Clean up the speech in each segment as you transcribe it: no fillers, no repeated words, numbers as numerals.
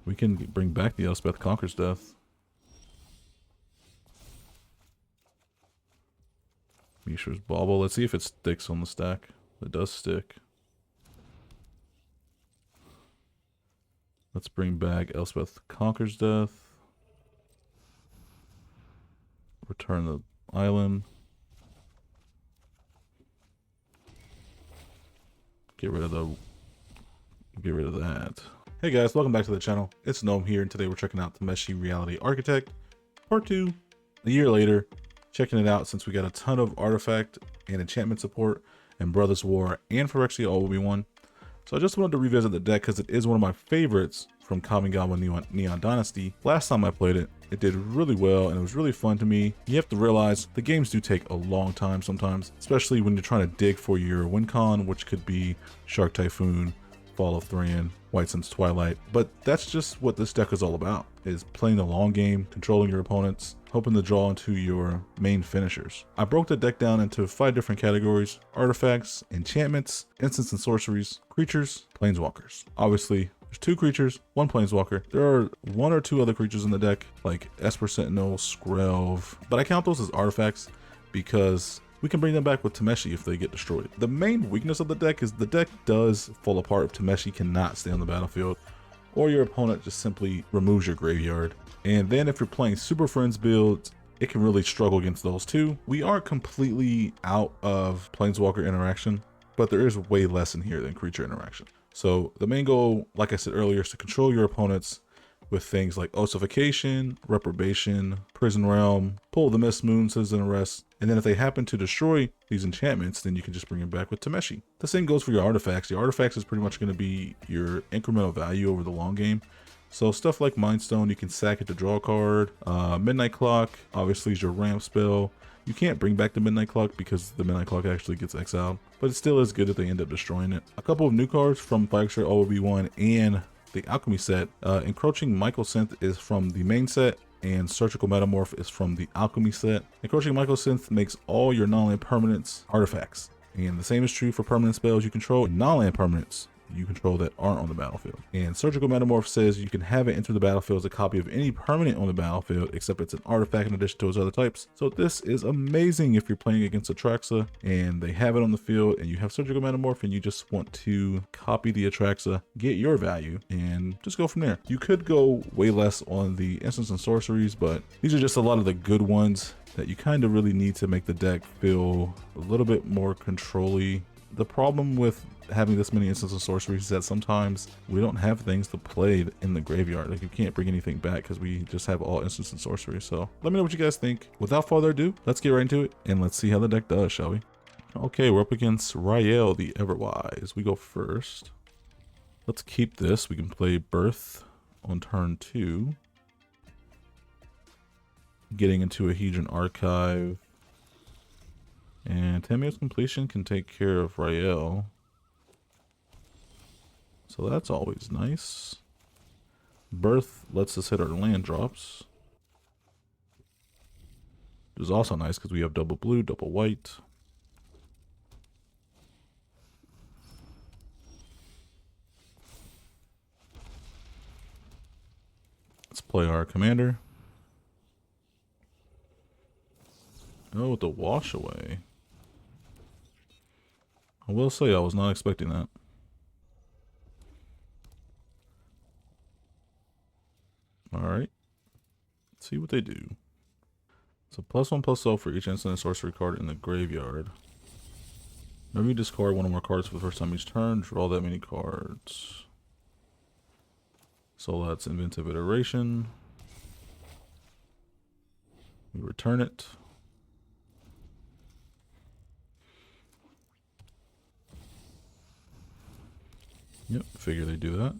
We can bring back the Elspeth Conquers Death. Mishra's Bauble. Let's see if it sticks on the stack. It does stick. Let's bring back Elspeth Conquers Death. Return the island. Get rid of that. Hey guys, welcome back to the channel. It's Gnome here, and today we're checking out Tameshi Reality Architect Part 2. A year later, checking it out since we got a ton of artifact and enchantment support in Brothers War and Phyrexia All-Will-Be-One. So I just wanted to revisit the deck because it is one of my favorites from Kamigawa Neon Dynasty. Last time I played it, it did really well and it was really fun to me. You have to realize the games do take a long time sometimes, especially when you're trying to dig for your win con, which could be Shark Typhoon, Fall of Thran, White Sun's Twilight. But that's just what this deck is all about, is playing the long game, controlling your opponents, hoping to draw into your main finishers. I broke the deck down into 5 different categories: artifacts, enchantments, instants and sorceries, creatures, planeswalkers. Obviously, there's 2 creatures, 1 planeswalker. There are 1 or 2 other creatures in the deck, like Esper Sentinel, Skrelv, but I count those as artifacts because we can bring them back with Tameshi if they get destroyed. The main weakness of the deck is the deck does fall apart if Tameshi cannot stay on the battlefield, or your opponent just simply removes your graveyard. And then if you're playing Super Friends builds, it can really struggle against those too. We aren't completely out of Planeswalker interaction, but there is way less in here than creature interaction. So the main goal, like I said earlier, is to control your opponents with things like Ossification, Reprobation, Prison Realm, Pull the Mist Moon, Citizen Arrest, and then if they happen to destroy these enchantments, then you can just bring them back with Tameshi. The same goes for your artifacts. The artifacts is pretty much going to be your incremental value over the long game. So stuff like Mind Stone, you can sack it to draw a card. Midnight Clock, obviously, is your ramp spell. You can't bring back the Midnight Clock because the Midnight Clock actually gets exiled, but it still is good if they end up destroying it. A couple of new cards from Phyrexia All-Will-Be-One and the Alchemy set. Encroaching Mycosynth is from the main set, and Surgical Metamorph is from the Alchemy set. Encroaching Mycosynth makes all your non-land permanents artifacts, and the same is true for permanent spells you control and non-land permanents you control that aren't on the battlefield. And Surgical Metamorph says you can have it enter the battlefield as a copy of any permanent on the battlefield, except it's an artifact in addition to its other types. So this is amazing if you're playing against Atraxa and they have it on the field and you have Surgical Metamorph and you just want to copy the Atraxa, get your value, and just go from there. You could go way less on the instants and sorceries, but these are just a lot of the good ones that you kind of really need to make the deck feel a little bit more control-y. The problem with having this many instants and sorceries is that sometimes we don't have things to play in the graveyard. Like, you can't bring anything back because we just have all instants and sorceries. So let me know what you guys think. Without further ado, let's get right into it and let's see how the deck does, shall we? Okay, we're up against Rael the Everwise. We go first. Let's keep this. We can play Birth on turn 2. Getting into a Hedron Archive. And Tameo's Completion can take care of Rael. So that's always nice. Birth lets us hit our land drops. Which is also nice because we have double blue, double white. Let's play our commander. Oh, with the wash away. I will say I was not expecting that. Alright. Let's see what they do. So +1/+0 for each instant and sorcery card in the graveyard. Maybe discard 1 or more cards for the first time each turn. Draw that many cards. So that's Inventive Iteration. We return it. Yep, figure they do that.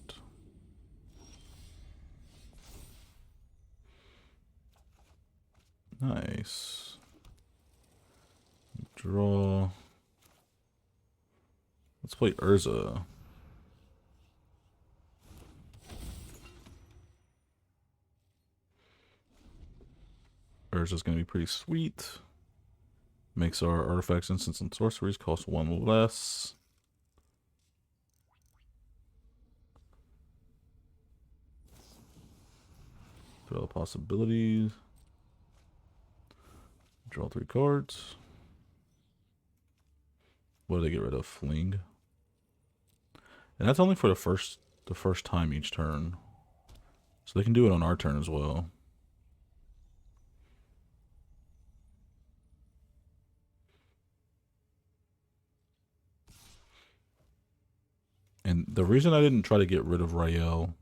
Nice. Draw. Let's play Urza. Urza's going to be pretty sweet. Makes our artifacts, instants, and sorceries cost 1 less. Through all the possibilities. Draw 3 cards. What do they get rid of? Fling. And that's only for the first time each turn. So they can do it on our turn as well. And the reason I didn't try to get rid of Rael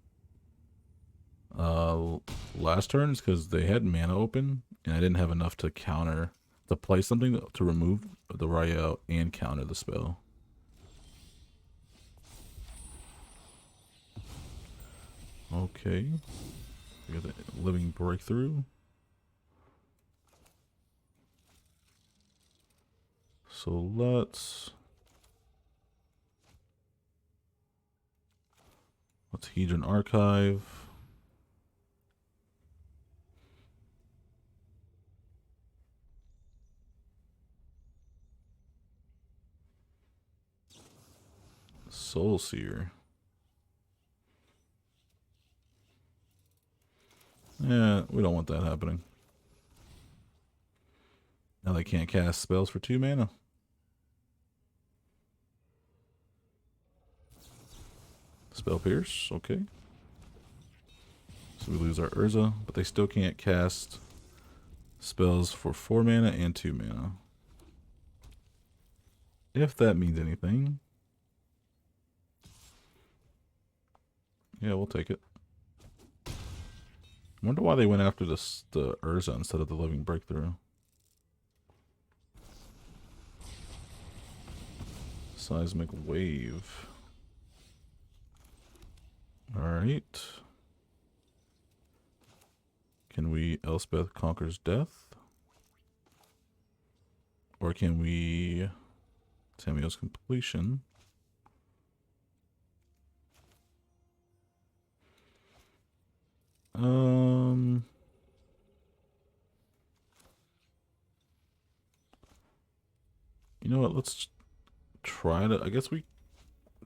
last turn is because they had mana open, and I didn't have enough to counter, to play something to remove the Rael and counter the spell. Okay. We got the Living Breakthrough. So let's Hedron Archive. Soul Seer. Yeah, we don't want that happening. Now they can't cast spells for 2 mana. Spell Pierce, okay. So we lose our Urza, but they still can't cast spells for 4 mana and 2 mana. If that means anything. Yeah, we'll take it. I wonder why they went after the Urza instead of the Living Breakthrough. Seismic Wave. Alright. Can we Elspeth Conquers Death? Or can we Tamiyo's Completion? You know what, let's try to, I guess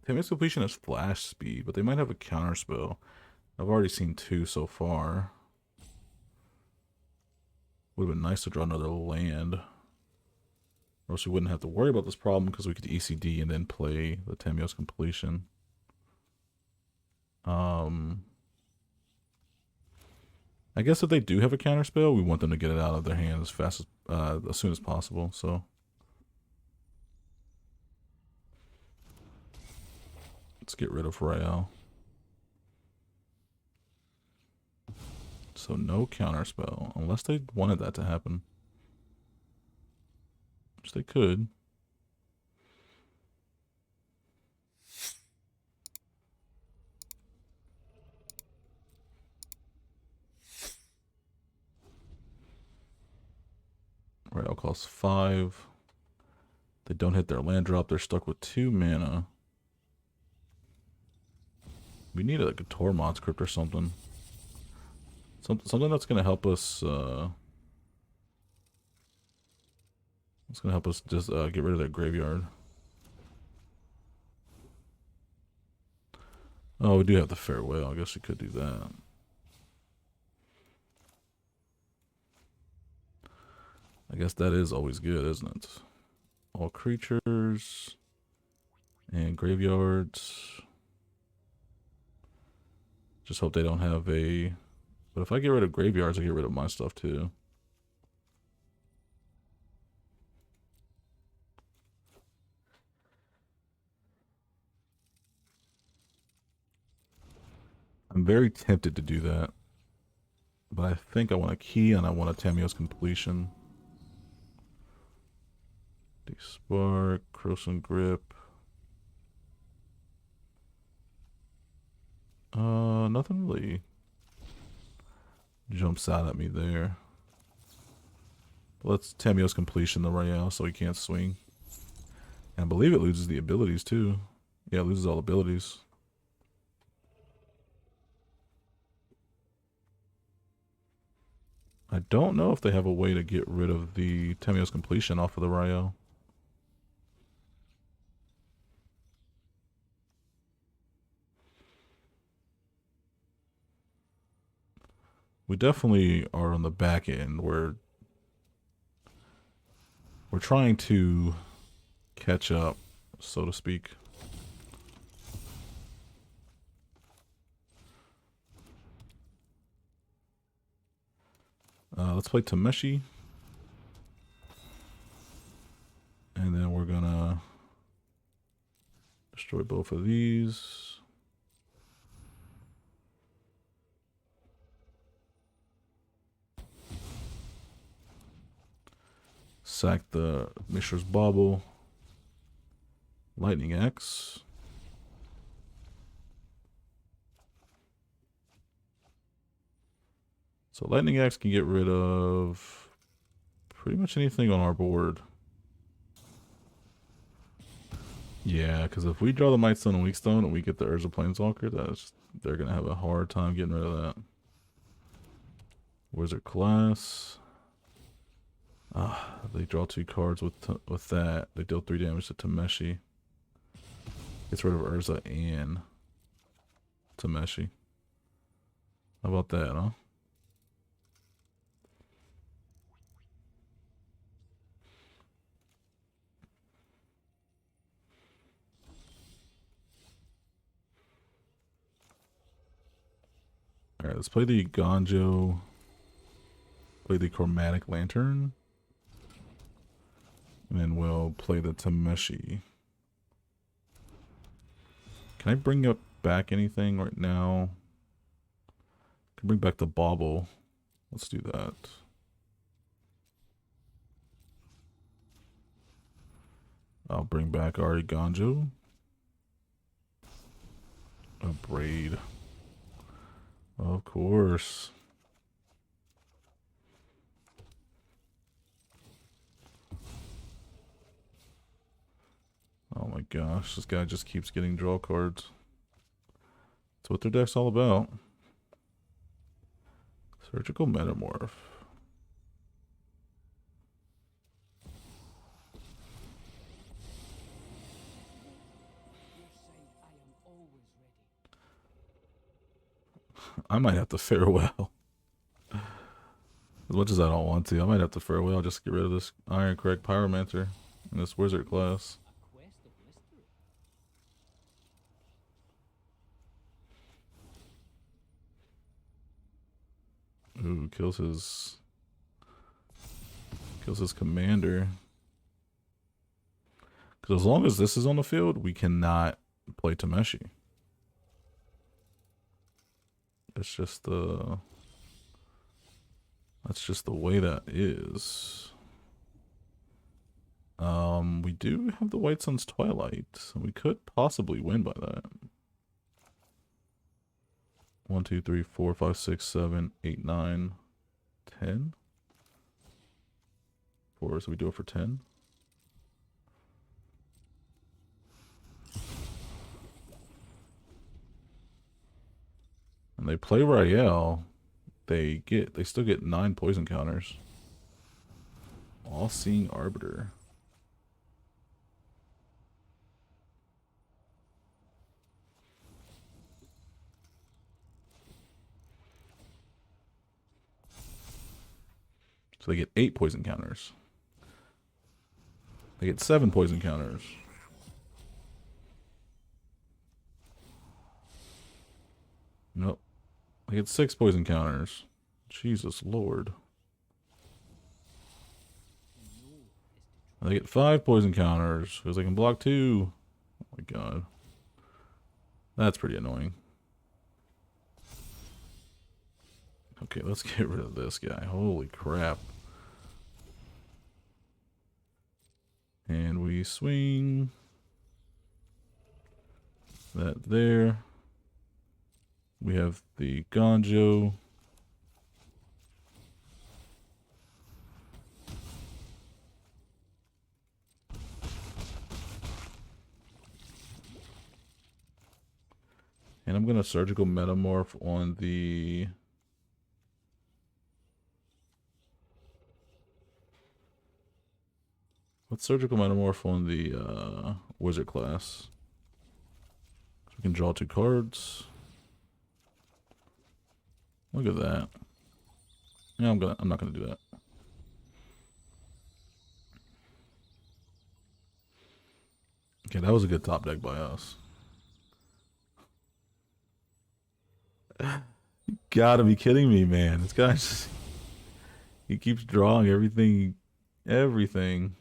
Tamiyo's Completion has flash speed, but they might have a counter spell. I've already seen 2 so far. Would have been nice to draw another land. Or else we wouldn't have to worry about this problem because we could ECD and then play the Tamiyo's Completion. I guess if they do have a counter spell, we want them to get it out of their hands as soon as possible. So let's get rid of Rael. So no counter spell, unless they wanted that to happen, which they could. Rael costs 5. They don't hit their land drop. They're stuck with 2 mana. We need a Tormod's Crypt or something. Something that's gonna help us. It's gonna help us just get rid of that graveyard. Oh, we do have the Farewell. I guess we could do that. I guess that is always good, isn't it? All creatures and graveyards. Just hope they don't have a... But if I get rid of graveyards, I get rid of my stuff too. I'm very tempted to do that. But I think I want a key and I want a Tamiyo's Completion. Spark, Croson Grip. Nothing really jumps out at me there. Let's Tamiyo's Completion the Rael so he can't swing. And I believe it loses the abilities too. Yeah, it loses all abilities. I don't know if they have a way to get rid of the Tamiyo's Completion off of the Rael. We definitely are on the back end where we're trying to catch up, so to speak. Let's play Tameshi. And then we're gonna destroy both of these. Sack the Mishra's Bauble. Lightning Axe. So Lightning Axe can get rid of pretty much anything on our board. Yeah, because if we draw the Might Stone and Weak Stone and we get the Urza Planeswalker, they're going to have a hard time getting rid of that. Wizard class. They draw 2 cards with that. They deal 3 damage to Tameshi. Gets rid of Urza and Tameshi. How about that, huh? Alright, let's play the Ganjo. Play the Chromatic Lantern. And then we'll play the Tameshi. Can I bring up back anything right now? I can bring back the Bauble. Let's do that. I'll bring back Ari Ganjo. A Braid. Of course. Oh my gosh, this guy just keeps getting draw cards. That's what their deck's all about. Surgical Metamorph. I might have to farewell. As much as I don't want to, I might have to farewell just to get rid of this Iron Correct Pyromancer and this Wizard class. Ooh, kills his commander. Because as long as this is on the field, we cannot play Tameshi. That's just the way that is. We do have the White Sun's Twilight, so we could possibly win by that. 1, 2, 3, 4, 5, 6, 7, 8, 9, 10. 4, so we do it for 10. And they play Rael. They still get 9 poison counters. All-Seeing Arbiter. So they get 8 poison counters. They get 7 poison counters. Nope. They get 6 poison counters. Jesus Lord. They get 5 poison counters because they can block 2. Oh my god. That's pretty annoying. Okay, let's get rid of this guy. Holy crap. And we swing that there. We have the Ganjo. And I'm going to Surgical Metamorph on the... Let's Surgical Metamorph on the Wizard class. So we can draw 2 cards. Look at that. Yeah, I'm not gonna do that. Okay, that was a good top deck by us. You gotta be kidding me, man. This guy just he keeps drawing everything. Everything.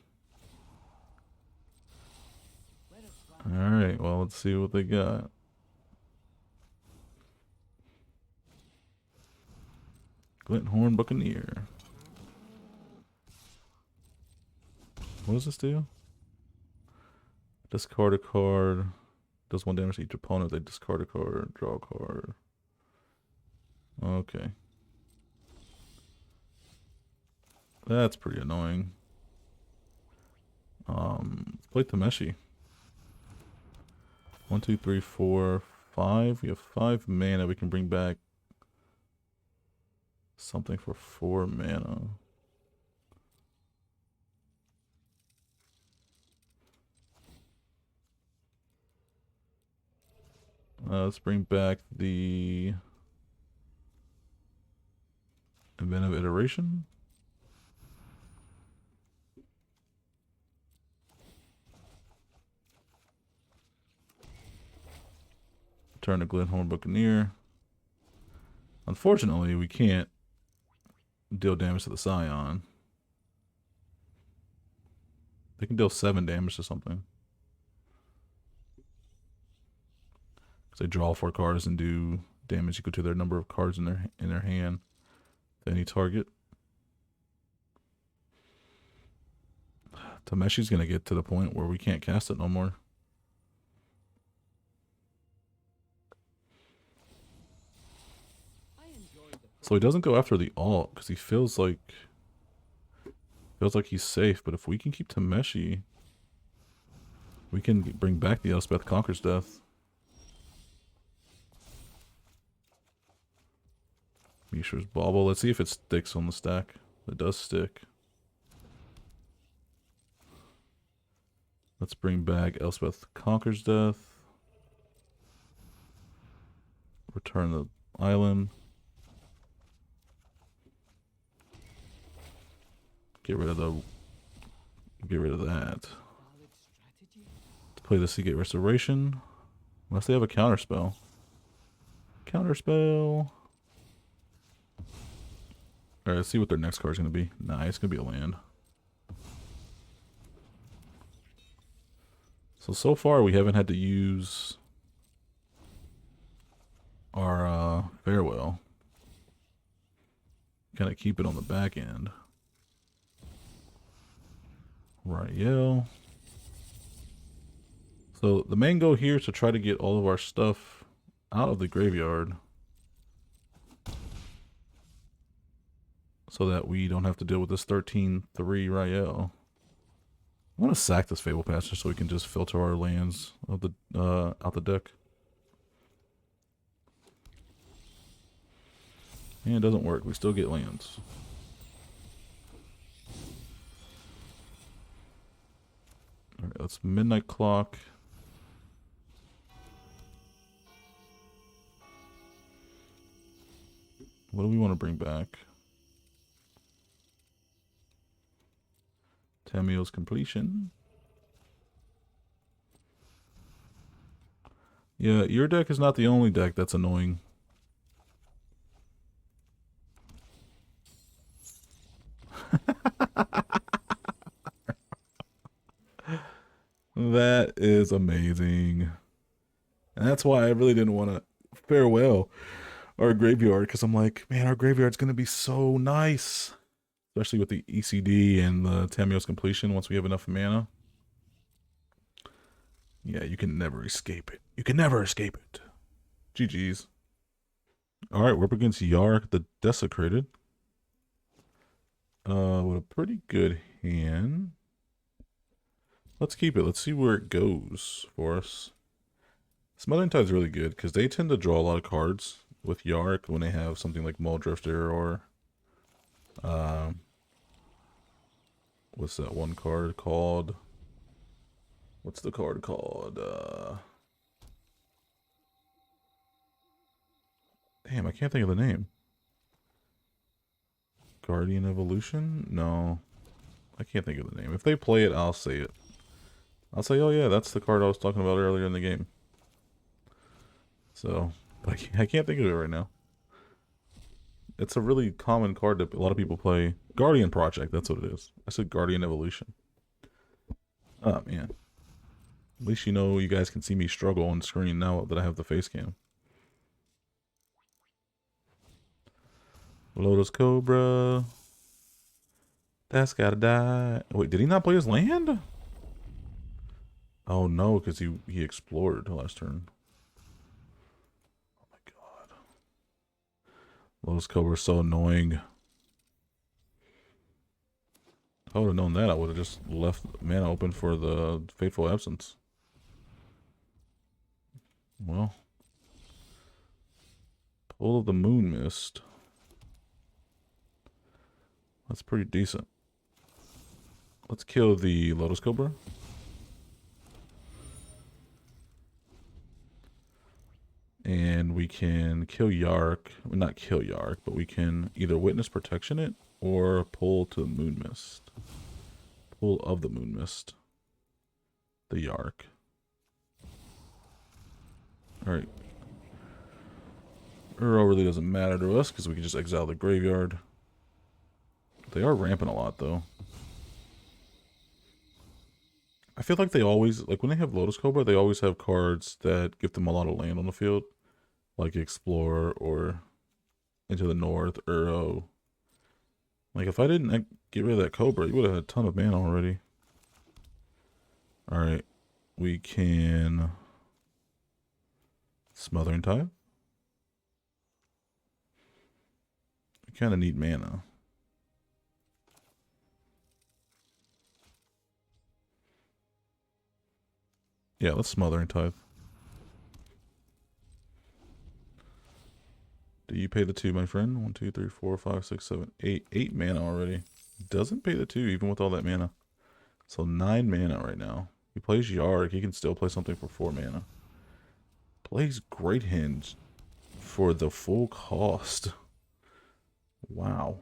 Alright, well let's see what they got. Glinthorn Buccaneer. What does this do? Discard a card. Does 1 damage to each opponent. They discard a card. Draw a card. Okay. That's pretty annoying. Let's play Tameshi. 1, 2, 3, 4, 5. We have 5 mana. We can bring back something for 4 mana. Let's bring back the Inventive Iteration. Turn to Glinthorn Buccaneer. Unfortunately, we can't deal damage to the Scion. They can deal 7 damage to something. Because they draw 4 cards and do damage equal to their number of cards in their hand to any target. Tameshi's gonna get to the point where we can't cast it no more. So he doesn't go after the alt because he feels like he's safe. But if we can keep Tameshi, we can bring back the Elspeth Conquers Death. Mishra's Bauble. Let's see if it sticks on the stack. It does stick. Let's bring back Elspeth Conquers Death. Return the island. Get rid of that. Let's play the Seagate Restoration. Unless they have a counterspell. Counterspell. Alright, let's see what their next card is going to be. Nah, it's going to be a land. So far we haven't had to use our Farewell. Kind of keep it on the back end. Rael. So the main goal here is to try to get all of our stuff out of the graveyard so that we don't have to deal with this 13-3 Rael. I want to sack this Fable Passage so we can just filter our lands of the out the deck. And it doesn't work. We still get lands. Alright, let's Midnight Clock. What do we want to bring back? Tamiyo's Completion. Yeah, your deck is not the only deck that's annoying. That is amazing. And that's why I really didn't want to farewell our graveyard, because I'm like, man, our graveyard's going to be so nice. Especially with the ECD and the Tamiyo's Completion once we have enough mana. Yeah, you can never escape it. You can never escape it. GG's. Alright, we're up against Yark the Desecrated. With a pretty good hand. Let's keep it. Let's see where it goes for us. Smothering Tide's really good because they tend to draw a lot of cards with Yark when they have something like Muldrifter or what's that one card called? What's the card called? Damn, I can't think of the name. Guardian Evolution? No. I can't think of the name. If they play it, I'll say it. I'll say, oh yeah, that's the card I was talking about earlier in the game. So, but I can't think of it right now. It's a really common card that a lot of people play. Guardian Project, that's what it is. I said Guardian Evolution. Oh man. At least you know you guys can see me struggle on screen now that I have the face cam. Lotus Cobra. That's gotta die. Wait, did he not play his land? Oh no, because he explored last turn. Oh my god. Lotus Cobra is so annoying. If I would have known that, I would have just left mana open for the Fateful Absence. Well. Pull of the Moon Mist. That's pretty decent. Let's kill the Lotus Cobra. And we can kill Yark. Well, not kill Yark, but we can either Witness Protection it or pull to the Moon Mist. Pull of the Moon Mist. The Yark. Alright. Uro really doesn't matter to us because we can just exile the graveyard. They are ramping a lot though. I feel like they always, like when they have Lotus Cobra, they always have cards that give them a lot of land on the field. Like Explorer or Into the North, Uro. Like if I didn't get rid of that Cobra, you would have had a ton of mana already. Alright. We can Smothering Tithe. We kind of need mana. Yeah, let's Smothering Tithe. Do you pay the 2, my friend? 1, 2, 3, 4, 5, 6, 7, 8. 8 mana already. Doesn't pay the 2 even with all that mana. So 9 mana right now. He plays Yark. He can still play something for 4 mana. Plays Great Hinge for the full cost. Wow.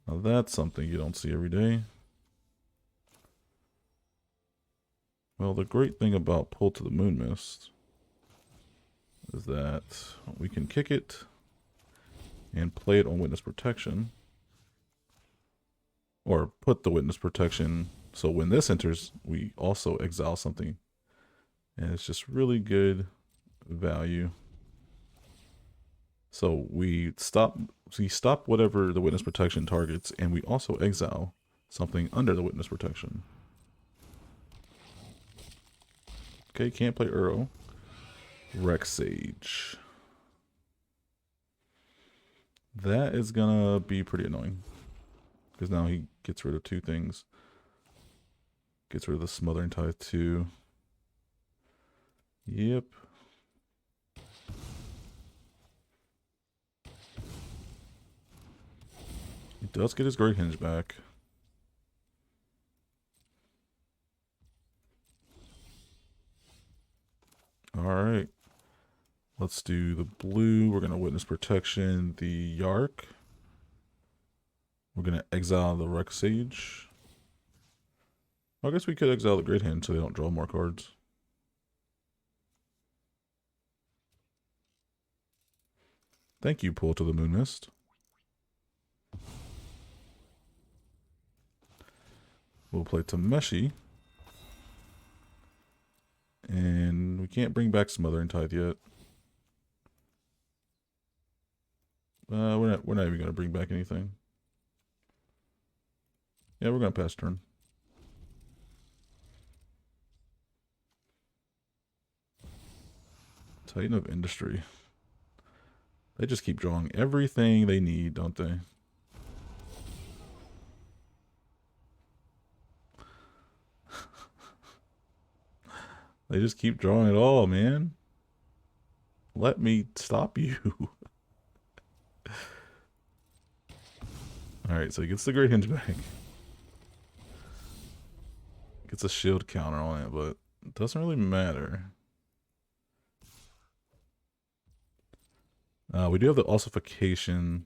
Now that's something you don't see every day. Well, the great thing about Pull to the Moon Mist is that we can kick it and play it on Witness Protection. Or put the Witness Protection, so when this enters, we also exile something. And it's just really good value. So we stop whatever the Witness Protection targets, and we also exile something under the Witness Protection. Okay, can't play Uro. Rex Sage. That is gonna be pretty annoying. Because now he gets rid of 2 things. Gets rid of the Smothering Tithe too. Yep. He does get his Great Hinge back. Alright. Let's do the blue. We're going to Witness Protection the Yark. We're going to exile the Rex Sage. I guess we could exile the Great Hand so they don't draw more cards. Thank you, Pull to the Moon Mist. We'll play Tameshi. And we can't bring back Smothering Tithe yet. We're not even going to bring back anything. Yeah, we're going to pass turn. Titan of Industry. They just keep drawing everything they need, don't they? They just keep drawing it all, man. Let me stop you. Alright, so he gets the Great Hinge back. Gets a shield counter on it, but it doesn't really matter. We do have the ossification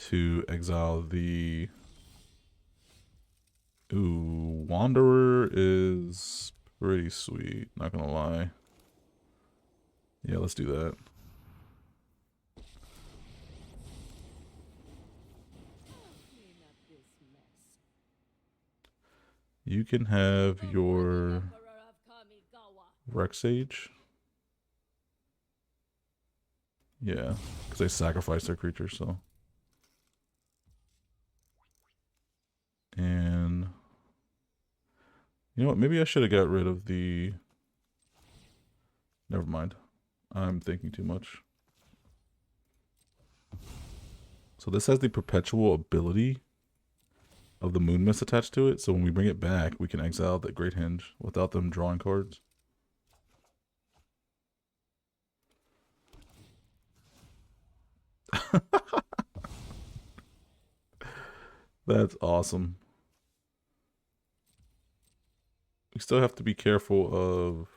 to exile the... Ooh, Wanderer is pretty sweet, not gonna lie. Yeah, let's do that. You can have your Rex Sage. Yeah, because they sacrifice their creatures, so. And you know what? Maybe I should have got rid of the... Never mind. I'm thinking too much. So this has the perpetual ability of the Moon Mist attached to it. So when we bring it back, we can exile the Great Henge without them drawing cards. That's awesome. We still have to be careful of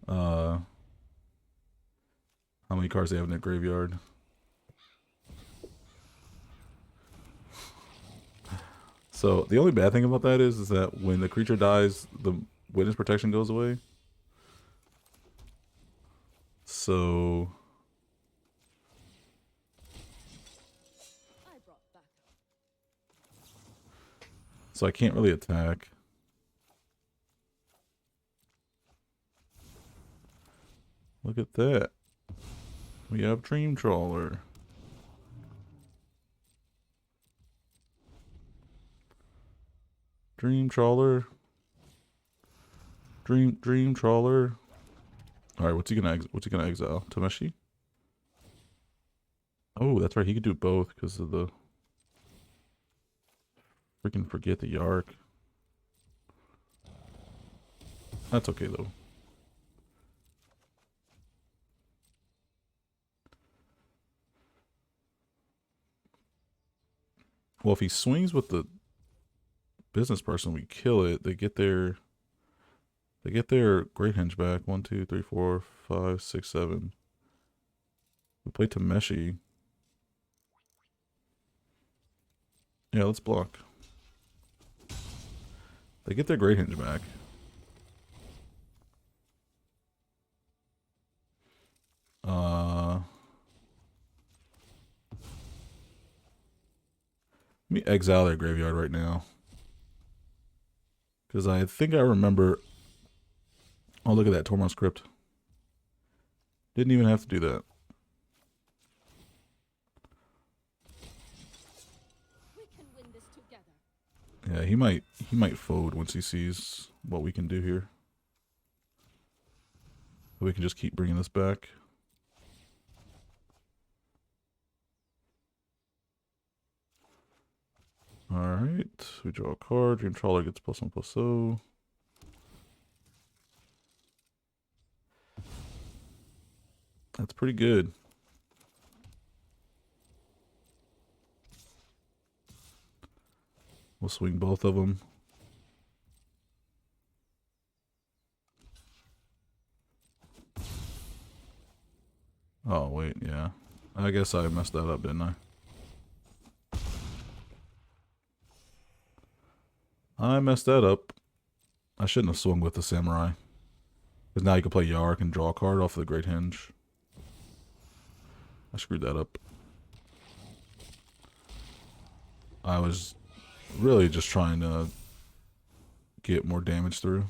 how many cards they have in their graveyard. So the only bad thing about that is that when the creature dies, the witness protection goes away. So I can't really attack. Look at that. We have Dream Trawler. Dream Trawler. Dream Trawler. Alright, what's he gonna exile? Tameshi? Oh, that's right, he could do both because of the freaking forget the Yark. That's okay though. Well, if he swings with the business person, we kill it. They get their Great Henge back. 1, 2, 3, 4, 5, 6, 7. We play Tameshi. Yeah, let's block. They get their Great Henge back. Let me exile their graveyard right now. Because I think I remember... Oh, look at that, Tormod's Crypt. Didn't even have to do that. Yeah, he might fold once he sees what we can do here. We can just keep bringing this back. Alright, we draw a card. Dream Trawler gets +1/+0. That's pretty good. We'll swing both of them. Oh, wait, yeah. I guess I messed that up, didn't I? I messed that up. I shouldn't have swung with the Samurai. Because now you can play Yark and draw a card off of the Great Henge. I screwed that up. I was really just trying to get more damage through.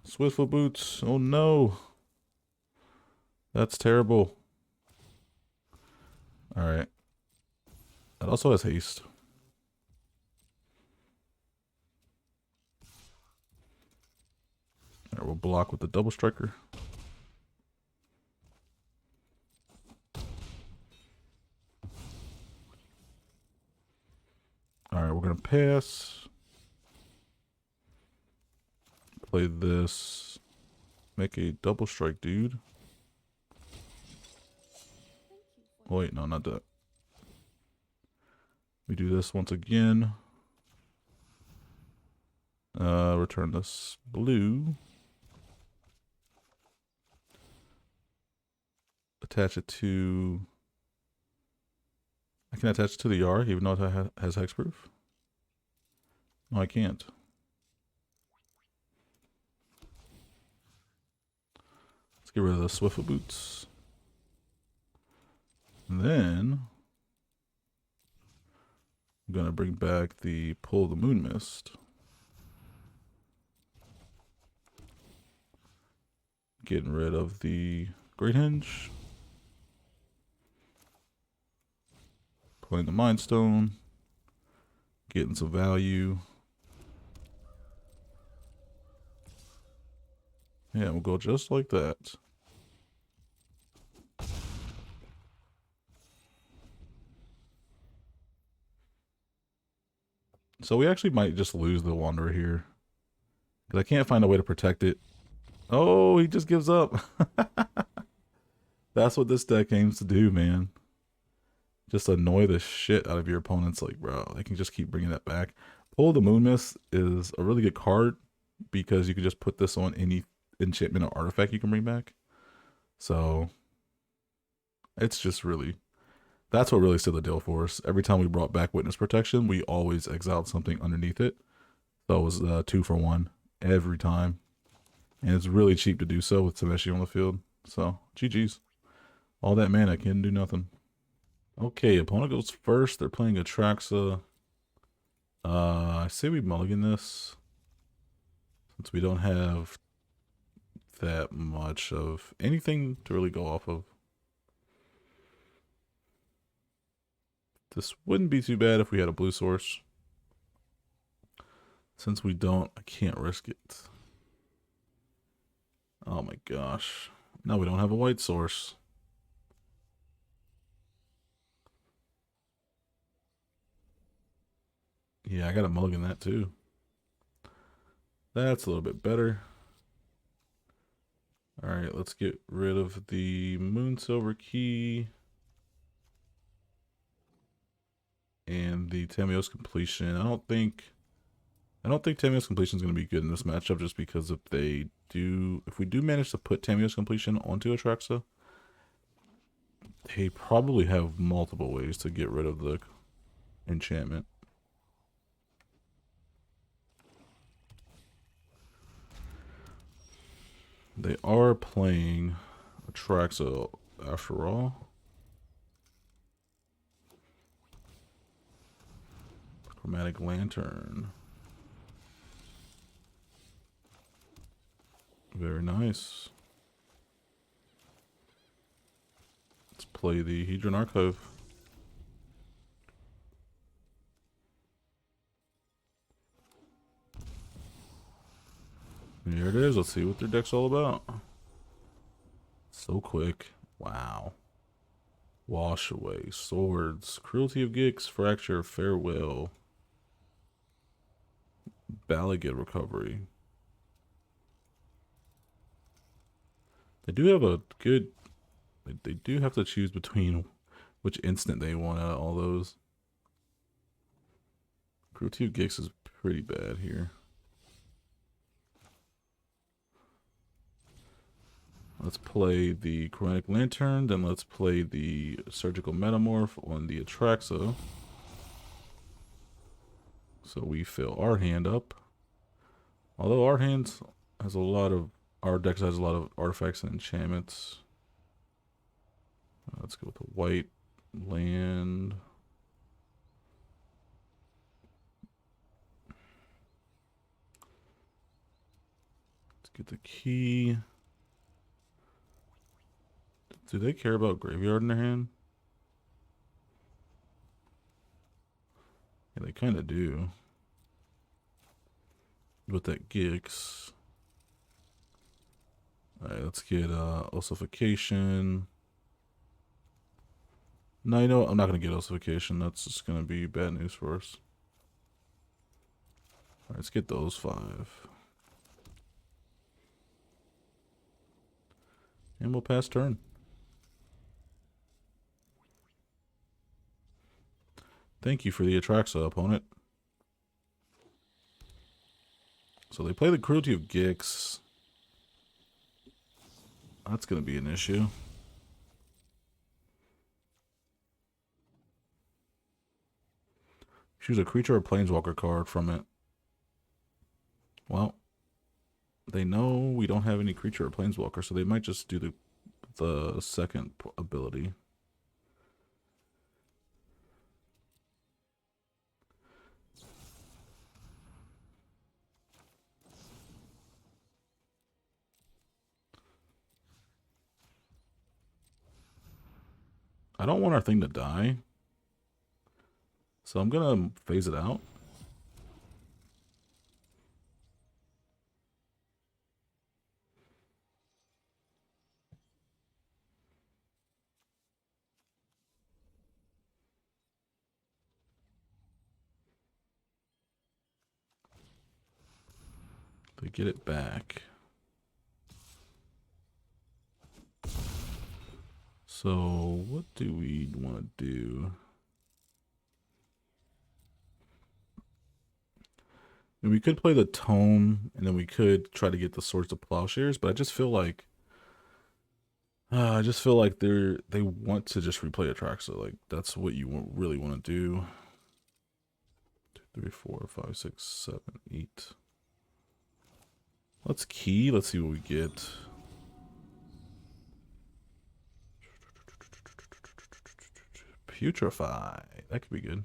Swiftfoot Boots. Oh no. That's terrible. Alright. That also has haste. Alright, we'll block with the double striker. Alright, we're gonna pass. Play this. Make a double strike, dude. Oh, wait, no, not that. We do this once again. Return this blue. Attach it to I can attach it to the R even though it has hexproof. No, I can't. Let's get rid of the Swiftfoot boots. And then I'm gonna bring back the Pull the Moon Mist. Getting rid of the Great Hinge. Playing the Mind Stone. Getting some value. Yeah, we'll go just like that. So we actually might just lose the Wanderer here. Because I can't find a way to protect it. Oh, he just gives up. That's what this deck aims to do, man. Just annoy the shit out of your opponents. Like, bro, they can just keep bringing that back. Pull the Moon Mist is a really good card because you can just put this on any enchantment or artifact you can bring back. So it's just really, that's what really sealed the deal for us. Every time we brought back Witness Protection, we always exiled something underneath it. So it was 2 for 1 every time. And it's really cheap to do so with Tameshi on the field. So, GG's. All that mana can do nothing. Okay, opponent goes first. They're playing Atraxa. I say we mulligan this. Since we don't have that much of anything to really go off of. This wouldn't be too bad if we had a blue source. Since we don't, I can't risk it. Oh my gosh. Now we don't have a white source. Yeah, I gotta mulligan that too. That's a little bit better. Alright, let's get rid of the Moonsilver Key. And the Tamiyo's Completion. I don't think Tamiyo's Completion is going to be good in this matchup just because if we do manage to put Tamiyo's Completion onto Atraxa, they probably have multiple ways to get rid of the enchantment. They are playing Atraxa after all. Chromatic Lantern. Very nice. Let's play the Hedron Archive. Here it is. Let's see what their deck's all about. So quick. Wow. Wash Away. Swords. Cruelty of Gix. Fracture. Farewell. Balligate Recovery. They do have a good... They do have to choose between which instant they want out of all those. Cruelty of Gix is pretty bad here. Let's play the Chromatic Lantern, then let's play the Surgical Metamorph on the Atraxa. So we fill our hand up. Although our hands has a lot of, our deck has a lot of artifacts and enchantments. Let's go with the white land. Let's get the key. Do they care about graveyard in their hand? Yeah, they kind of do. With that Gix. Alright, let's get ossification. No, you know what? I'm not going to get ossification. That's just going to be bad news for us. Alright, let's get those 5. And we'll pass turn. Thank you for the Atraxa, opponent. So they play the Cruelty of Gix. That's going to be an issue. Choose a creature or planeswalker card from it. Well, they know we don't have any creature or planeswalker, so they might just do the second ability. I don't want our thing to die, so I'm gonna phase it out. They get it back. So what do we want to do? And we could play the Tome, and then we could try to get the Swords of Plowshares, but I just feel like they want to just replay Atraxa. Like that's what you really want to do. 2, 3, 4, 5, 6, 7, 8. Let's key. Let's see what we get. Putrefy. That could be good.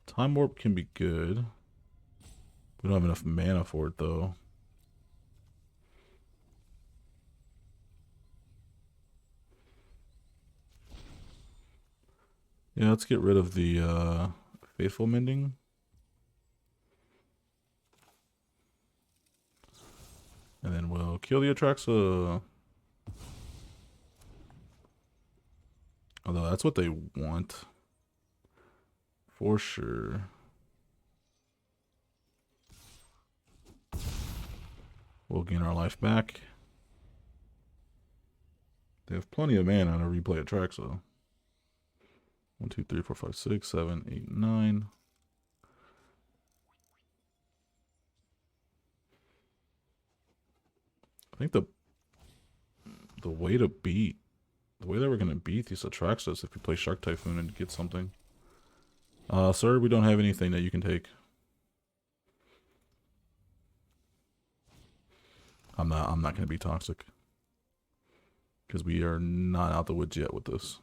Time Warp can be good. We don't have enough mana for it, though. Yeah, let's get rid of the Faithful Mending. And then we'll kill the Atraxa. Although that's what they want. For sure. We'll gain our life back. They have plenty of mana to replay Atraxa. 1, 2, 3, 4, 5, 6, 7, 8, 9. I think the way to beat, the way that we're gonna beat these Atraxas is if we play Shark Typhoon and get something. Sir, we don't have anything that you can take. I'm not gonna be toxic. Because we are not out the woods yet with this.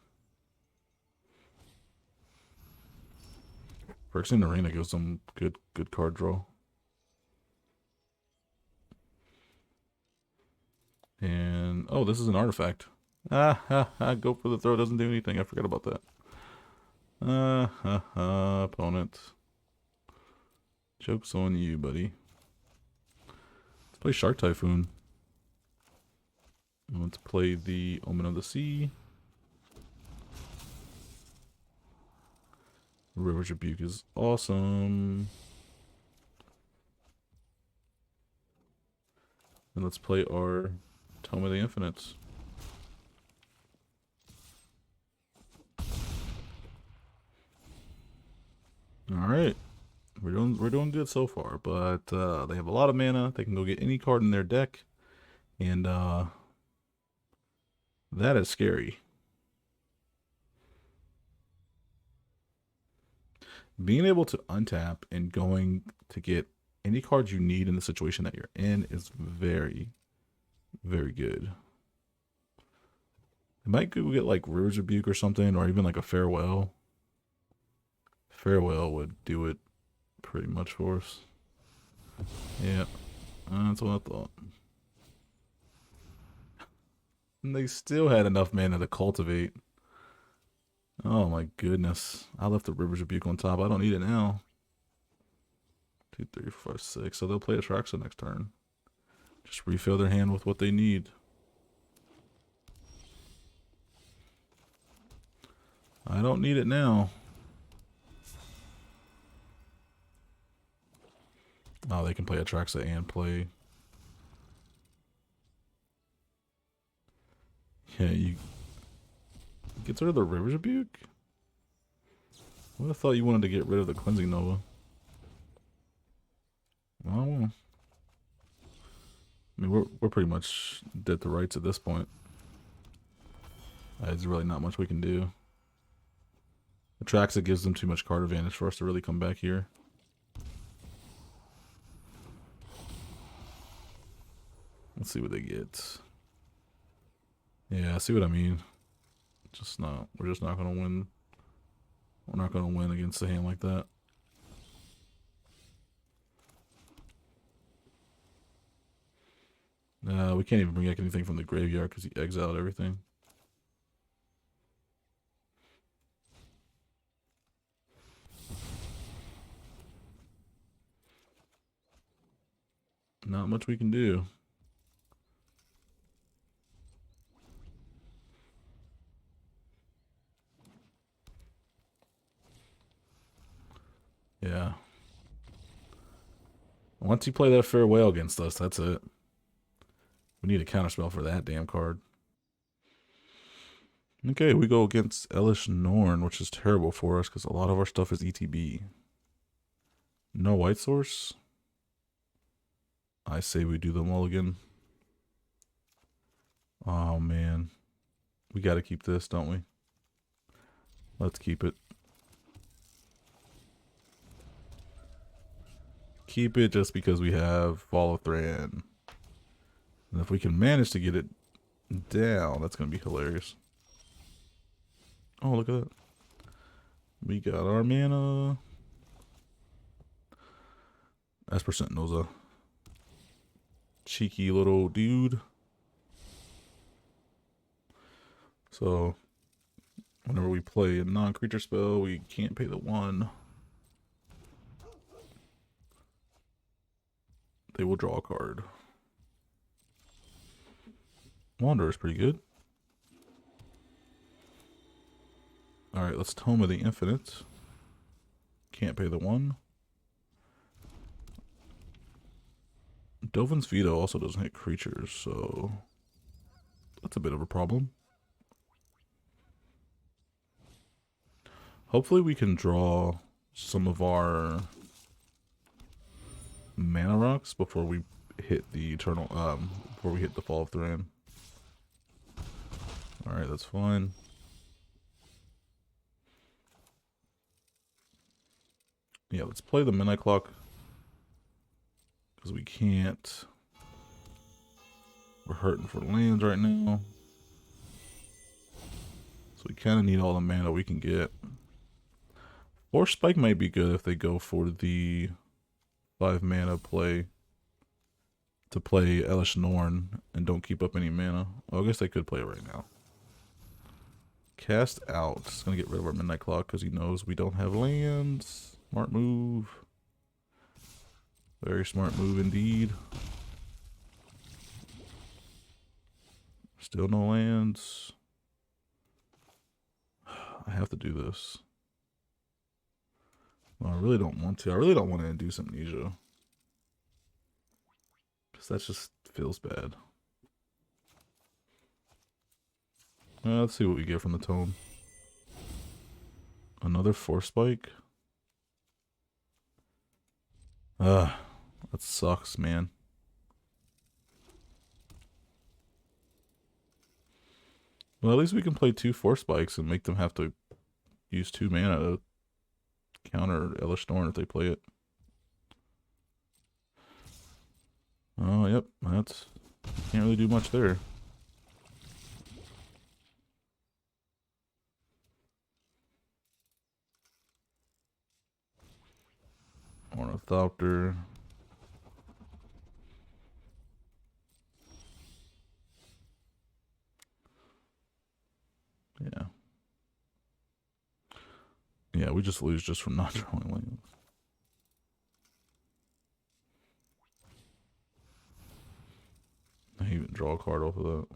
Phyrexian Arena gives them good card draw. And oh, this is an artifact. Go for the throw, doesn't do anything. I forgot about that. Opponent. Joke's on you, buddy. Let's play Shark Typhoon. Let's play the Omen of the Sea. River's Rebuke is awesome. And let's play our Tome of the Infinites. Alright. We're doing good so far, but they have a lot of mana. They can go get any card in their deck. And that is scary. Being able to untap and going to get any cards you need in the situation that you're in is very, very good. It might go get like River's Rebuke or something, or even like a Farewell. Farewell would do it pretty much for us. Yeah, that's what I thought. And they still had enough mana to cultivate. Oh my goodness. I left the River's Rebuke on top. I don't need it now. 2, 3, 4, 6. So they'll play Atraxa next turn. Just refill their hand with what they need. I don't need it now. Oh, they can play Atraxa and play. Yeah, you gets rid of the River's Rebuke? I would have thought you wanted to get rid of the Cleansing Nova. Well, I mean, we're pretty much dead to rights at this point. There's really not much we can do. Atraxa gives them too much card advantage for us to really come back here. Let's see what they get. Yeah, I see what I mean. Just not. We're just not gonna win. We're not gonna win against a hand like that. We can't even bring back anything from the graveyard because he exiled everything. Not much we can do. Yeah. Once you play that farewell against us, that's it. We need a counterspell for that damn card. Okay, we go against Elish Norn, which is terrible for us because a lot of our stuff is ETB. No white source. I say we do the mulligan. Oh man. We gotta keep this, don't we? Let's keep it. Keep it just because we have Follow Thran. And if we can manage to get it down, that's gonna be hilarious. Oh, look at that. We got our mana. Esper Sentinel's a cheeky little dude. So, whenever we play a non-creature spell, we can't pay the 1. They will draw a card. Wanderer is pretty good. Alright, let's Tome of the Infinite. Can't pay the 1. Dovin's Veto also doesn't hit creatures, so that's a bit of a problem. Hopefully we can draw some of our mana rocks before we hit the eternal before we hit the Fall of Thran. Alright, that's fine. Yeah, let's play the Midnight Clock. Because we can't. We're hurting for lands right now. So we kind of need all the mana we can get. Force Spike might be good if they go for the 5 mana play. To play Elish Norn and don't keep up any mana. Well, I guess they could play it right now. Cast out. It's going to get rid of our Midnight Clock because he knows we don't have lands. Smart move. Very smart move indeed. Still no lands. I have to do this. Well, I really don't want to. I really don't want to induce Amnesia. Because that just feels bad. Let's see what we get from the Tome. Another Force Spike. That sucks, man. Well, at least we can play 2 Force Spikes and make them have to use 2 mana to counter Elish Norn if they play it. Oh, yep. That's... Can't really do much there. Ornithopter. Yeah. Yeah, we just lose just from not drawing lands. I even draw a card off of that.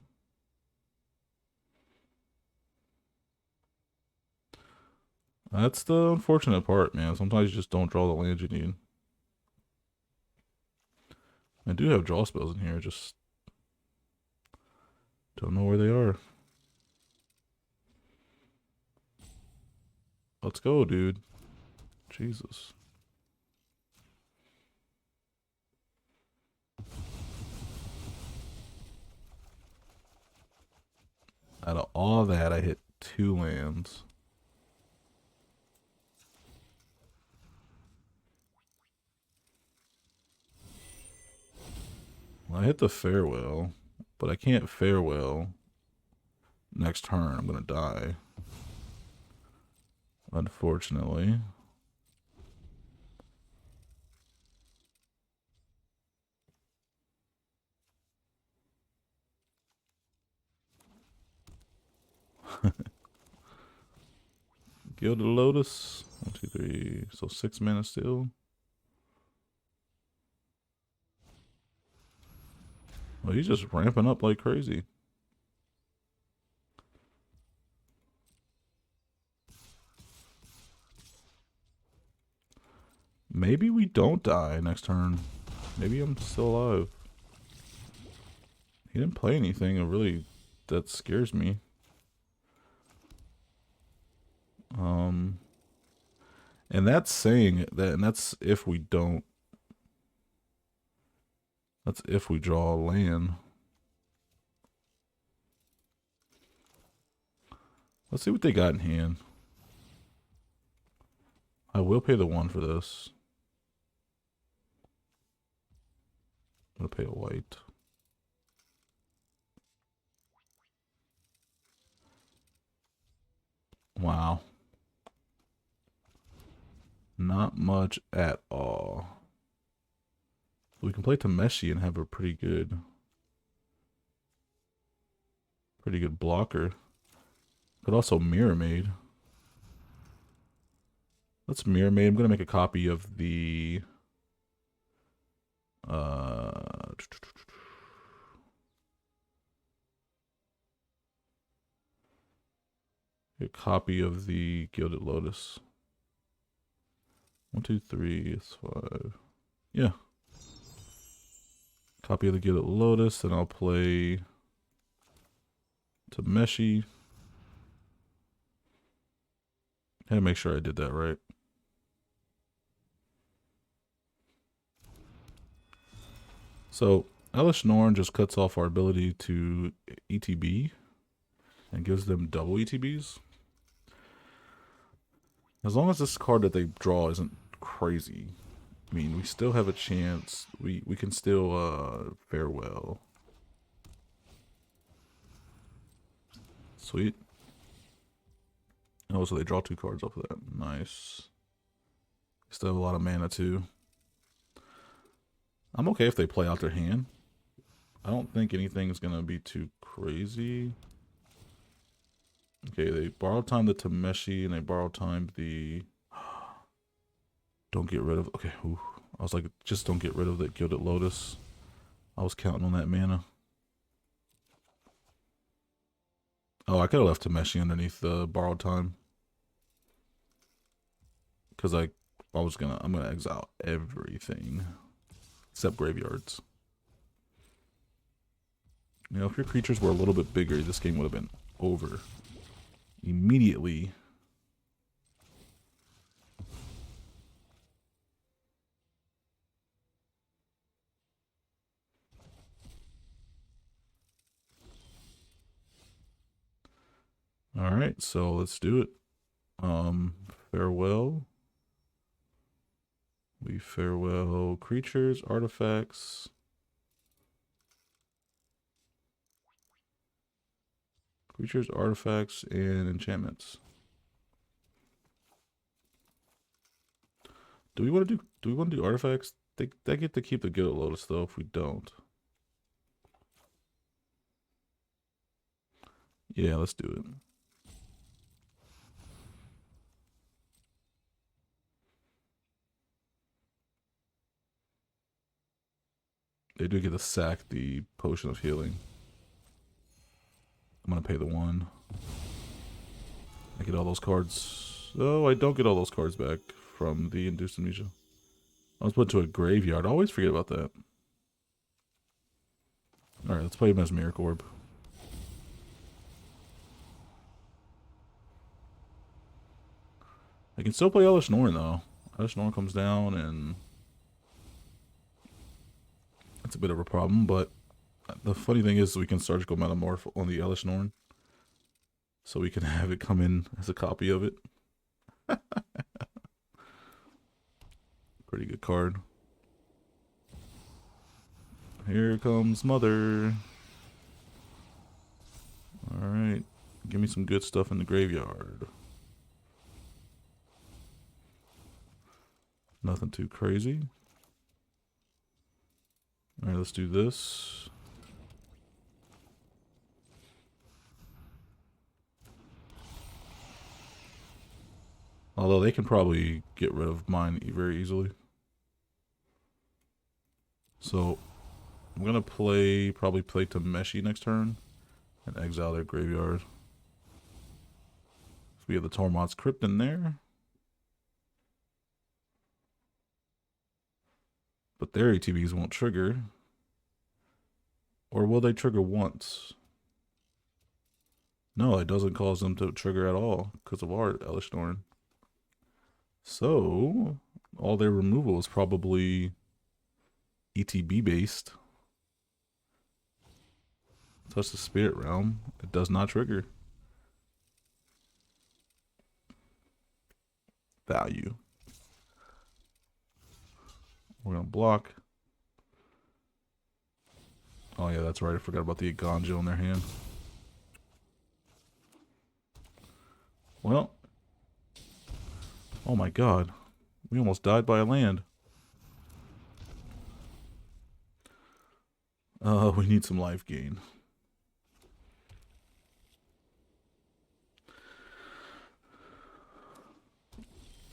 That's the unfortunate part, man. Sometimes you just don't draw the land you need. I do have draw spells in here, just don't know where they are. Let's go, dude. Jesus. Out of all that, I hit 2 lands. Well, I hit the farewell, but I can't farewell next turn. I'm gonna die. Unfortunately. Gilded Lotus. 1, 2, 3. So 6 mana still. Well, he's just ramping up like crazy. Maybe we don't die next turn. Maybe I'm still alive. He didn't play anything really that scares me. And that's saying that, and that's if we don't. That's if we draw a land. Let's see what they got in hand. I will pay the 1 for this. I'm gonna pay a white. Wow. Not much at all. We can play Tameshi and have a pretty good blocker. Could also Mirror Maid. Let's Mirror Maid. I'm gonna make a copy of the a copy of the Gilded Lotus. 1, 2, 3, it's 5. Yeah. Copy of the Gilded Lotus, then I'll play Tameshi. Had to make sure I did that right. So Elish Norn just cuts off our ability to ETB and gives them double ETBs. As long as this card that they draw isn't crazy, I mean, we still have a chance. We can still farewell. Sweet. Oh, so they draw 2 cards off of that. Nice. Still have a lot of mana too. I'm okay if they play out their hand. I don't think anything's gonna be too crazy. Okay, they borrow time the Tameshi and they borrow time the. Don't get rid of. Okay, ooh. I was like, just don't get rid of that Gilded Lotus. I was counting on that mana. Oh, I could have left Tameshi underneath the borrowed time. Because I'm gonna exile everything. Except graveyards. You know, if your creatures were a little bit bigger, this game would have been over immediately. All right, so let's do it. Farewell. We farewell creatures, artifacts. Creatures, artifacts, and enchantments. Do we want to do artifacts? They get to keep the Gilded Lotus though if we don't. Yeah, let's do it. They do get to sack the Potion of Healing. I'm gonna pay the 1. I get all those cards. Oh, I don't get all those cards back from the Induced Amnesia. I was put to a graveyard. I always forget about that. Alright, let's play Mesmeric Orb. I can still play Elish Norn though. Elish Norn comes down and it's a bit of a problem, but the funny thing is we can Surgical Metamorph on the Elish Norn. So we can have it come in as a copy of it. Pretty good card. Here comes Mother. Alright. Give me some good stuff in the graveyard. Nothing too crazy. Alright, let's do this. Although they can probably get rid of mine very easily. So I'm gonna probably play Tameshi next turn and exile their graveyard. So we have the Tormod's Crypt in there. But their ATBs won't trigger. Or will they trigger once? No, it doesn't cause them to trigger at all because of our Elish Norn. So all their removal is probably ETB based. Touch the Spirit Realm. It does not trigger. Value. We're gonna block. Oh yeah, that's right. I forgot about the Ganjo in their hand. Well. Oh my god. We almost died by a land. We need some life gain.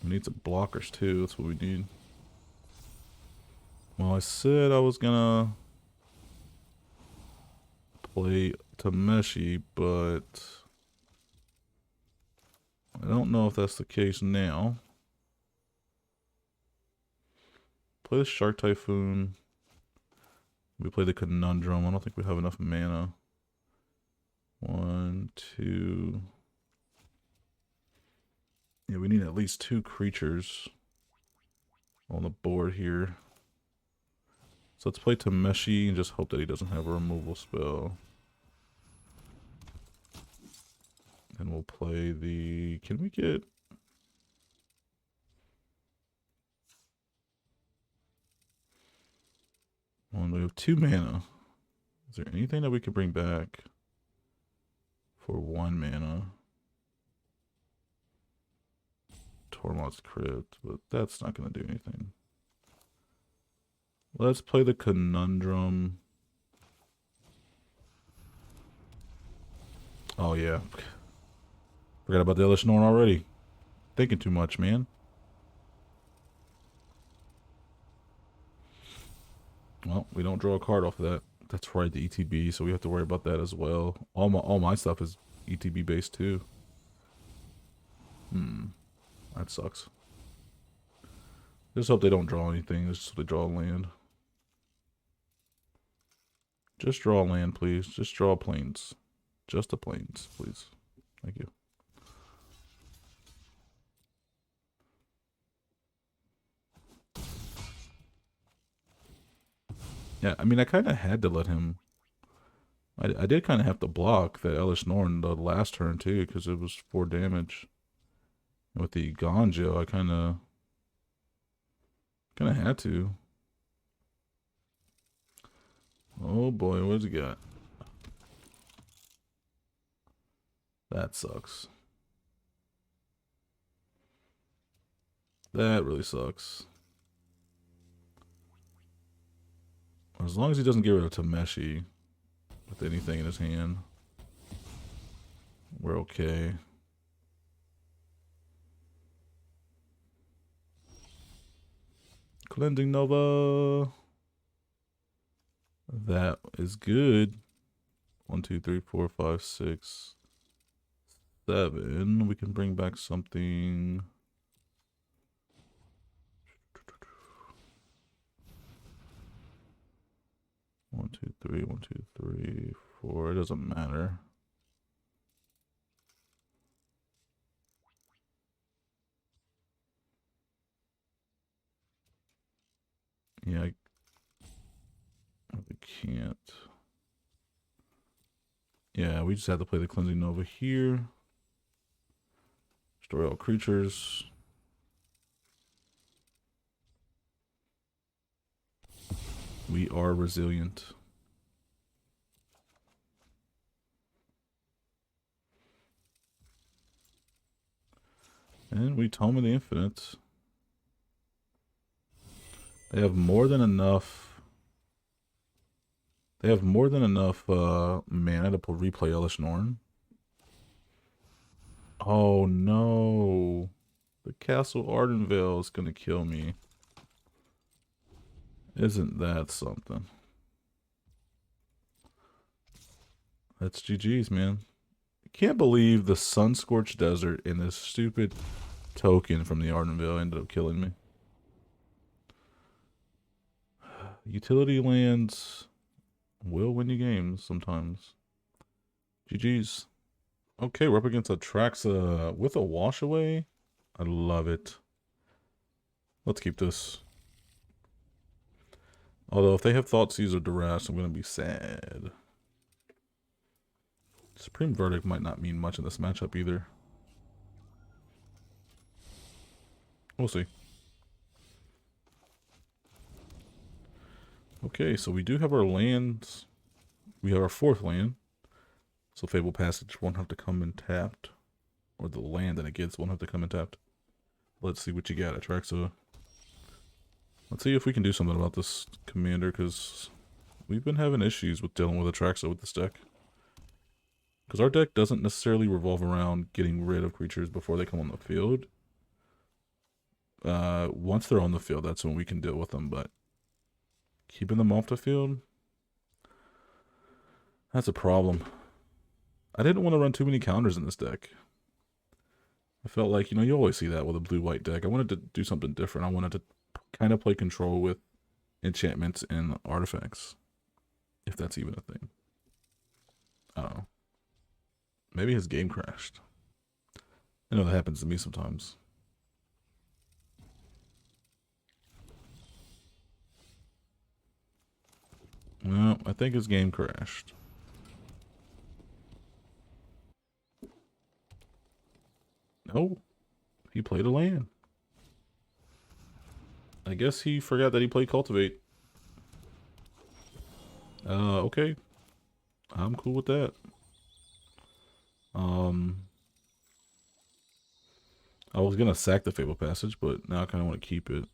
We need some blockers too. That's what we need. Well, I said I was gonna play Tameshi, but I don't know if that's the case now. Play the Shark Typhoon. We play the Conundrum. I don't think we have enough mana. 1, 2. Yeah, we need at least 2 creatures on the board here. So let's play Tameshi and just hope that he doesn't have a removal spell. And we'll play the... Can we get... Well, we have 2 mana. Is there anything that we could bring back for 1 mana? Tormod's Crypt, but that's not going to do anything. Let's play the Conundrum. Oh yeah. Forgot about the Elish Norn already. Thinking too much, man. Well, we don't draw a card off of that. That's right, the ETB, so we have to worry about that as well. All my stuff is ETB based too. That sucks. Just hope they don't draw anything. Just so they draw land. Just draw land, please. Just draw plains. Just the plains, please. Thank you. Yeah, I mean, I kind of had to let him... I did kind of have to block that Elish Norn the last turn, too, because it was 4 damage. And with the Ganjo, I kind of had to. Oh boy, what's he got? That sucks. That really sucks. As long as he doesn't get rid of Tameshi with anything in his hand, we're okay. Cleansing Nova. That is good. 1, 2, 3, 4, 5, 6, 7. We can bring back something. One, two, three, 1, 2, 3, 4. It doesn't matter. Yeah, I can't. Yeah, we just have to play the Cleansing Nova here. Destroy all creatures. We are resilient. And we Tome of the Infinite. They have more than enough. They have more than enough mana to replay Elish Norn. Oh no. The Castle Ardenvale is gonna kill me. Isn't that something? That's GG's, man. I can't believe the Sun-Scorched Desert and this stupid token from the Ardenvale ended up killing me. Utility lands will win you games sometimes. GG's. Okay, we're up against Atraxa with a wash away. I love it. Let's keep this. Although if they have Thoughtseize or Duress, I'm going to be sad. Supreme Verdict might not mean much in this matchup either. We'll see. Okay, so we do have our lands. We have our fourth land. So Fable Passage won't have to come in tapped. Or the land that it gets won't have to come in tapped. Let's see what you got, Atraxa. Let's see if we can do something about this commander, because we've been having issues with dealing with Atraxa with this deck. Because our deck doesn't necessarily revolve around getting rid of creatures before they come on the field. Once they're on the field, that's when we can deal with them, but keeping them off the field, that's a problem. I didn't want to run too many counters in this deck. I felt like, you always see that with a blue-white deck. I wanted to do something different. I wanted to kind of play control with enchantments and artifacts. If that's even a thing. I don't know. Maybe his game crashed. I know that happens to me sometimes. No, I think his game crashed. No, he played a land. I guess he forgot that he played Cultivate. Okay. I'm cool with that. I was gonna sack the Fable Passage, but now I kind of want to keep it.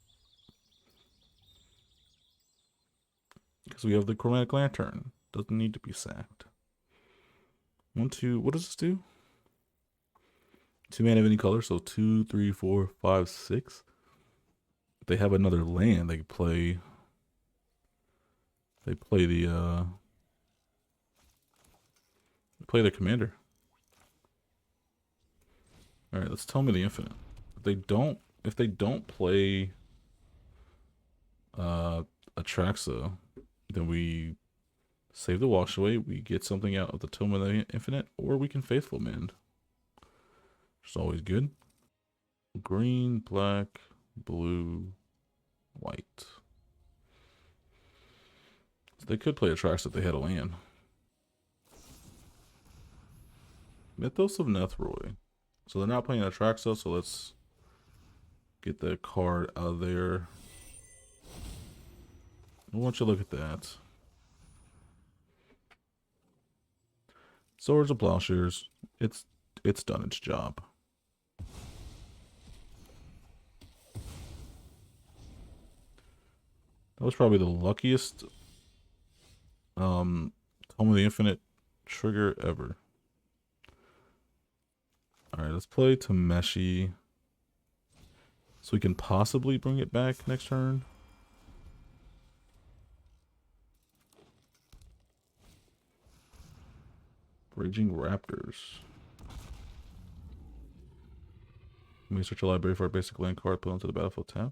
Because we have the Chromatic Lantern. Doesn't need to be sacked. 1, 2, what does this do? 2 mana of any color, so 2, 3, 4, 5, 6. If they have another land, they play the commander. Alright, let's Tome of the Infinite. If they don't play Atraxa, then we save the wash away, we get something out of the Tome of the Infinite, or we can Faithful Mend. Which is always good. Green, black, blue, white. So they could play Atraxa if they had a land. Mythos of Nethroy. So they're not playing Atraxa, so let's get that card out of there. I want you to look at that. Swords of Plowshares. It's done its job. That was probably the luckiest Tome of the Infinite trigger ever. Alright, let's play Tameshi. So we can possibly bring it back next turn. Raging Raptors. Let me search your library for a basic land card, put onto the battlefield tap.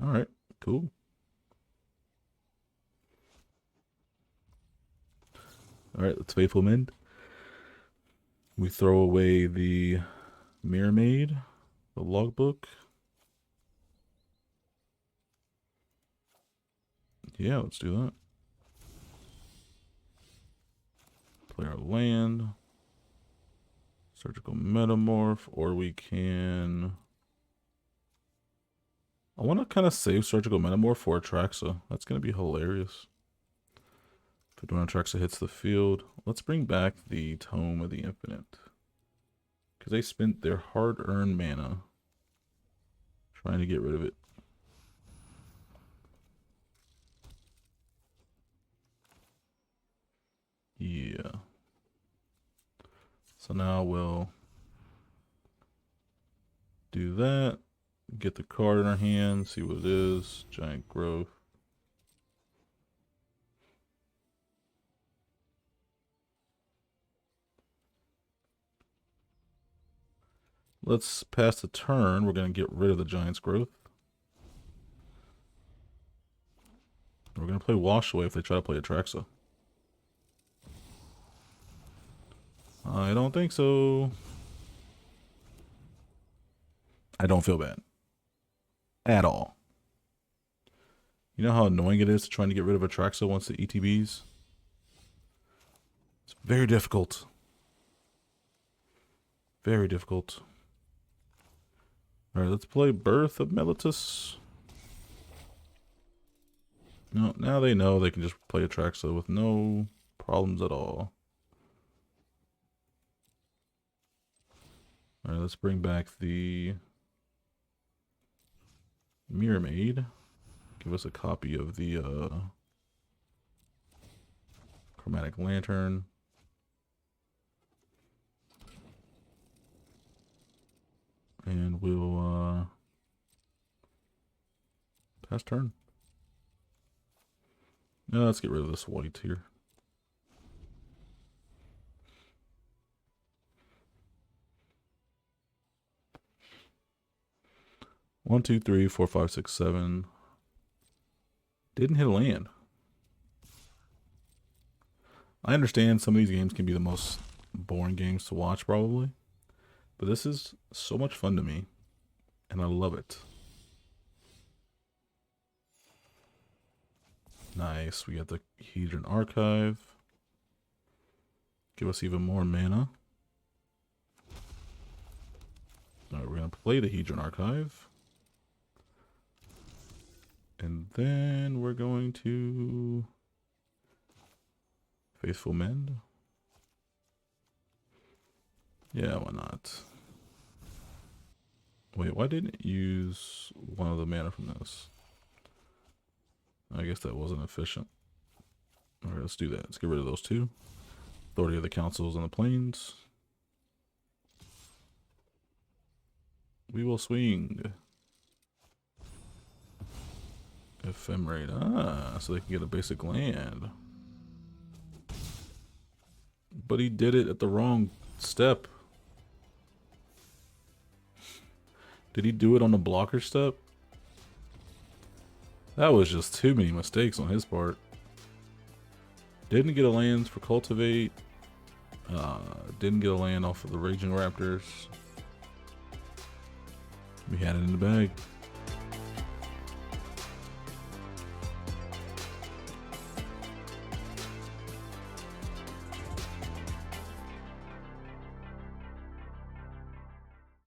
Alright, cool. Alright, let's Faithful Mend. We throw away the Mirror Maid, the logbook. Yeah, let's do that. Play our land. Surgical Metamorph, or we can I want to kind of save Surgical Metamorph for Atraxa. That's going to be hilarious. If when Atraxa hits the field, let's bring back the Tome of the Infinite. Because they spent their hard-earned mana trying to get rid of it. Yeah. So now we'll do that. Get the card in our hand, see what it is. Giant Growth. Let's pass the turn. We're going to get rid of the Giant's Growth. We're going to play Wash Away if they try to play Atraxa. I don't think so. I don't feel bad. At all. You know how annoying it is to trying to get rid of Atraxa once the ETBs? It's very difficult. Very difficult. Alright, let's play Birth of Meletus. No, now they know they can just play Atraxa with no problems at all. Alright, let's bring back the Mirror Maid. Give us a copy of the Chromatic Lantern. And we'll pass turn. Now let's get rid of this white here. One, two, three, four, five, six, seven. Didn't hit a land. I understand some of these games can be the most boring games to watch probably. But this is so much fun to me. And I love it. Nice. We got the Hedron Archive. Give us even more mana. Alright, we're going to play the Hedron Archive. And then we're going to Faithful Mend. Yeah, why not? Wait, why didn't it use one of the mana from this? I guess that wasn't efficient. Alright, let's do that. Let's get rid of those two. Authority of the Councils and the Plains. We will swing. Ephemerate. Ah, so they can get a basic land. But he did it at the wrong step. Did he do it on the blocker step? That was just too many mistakes on his part. Didn't get a land for Cultivate. Didn't get a land off of the Raging Raptors. We had it in the bag.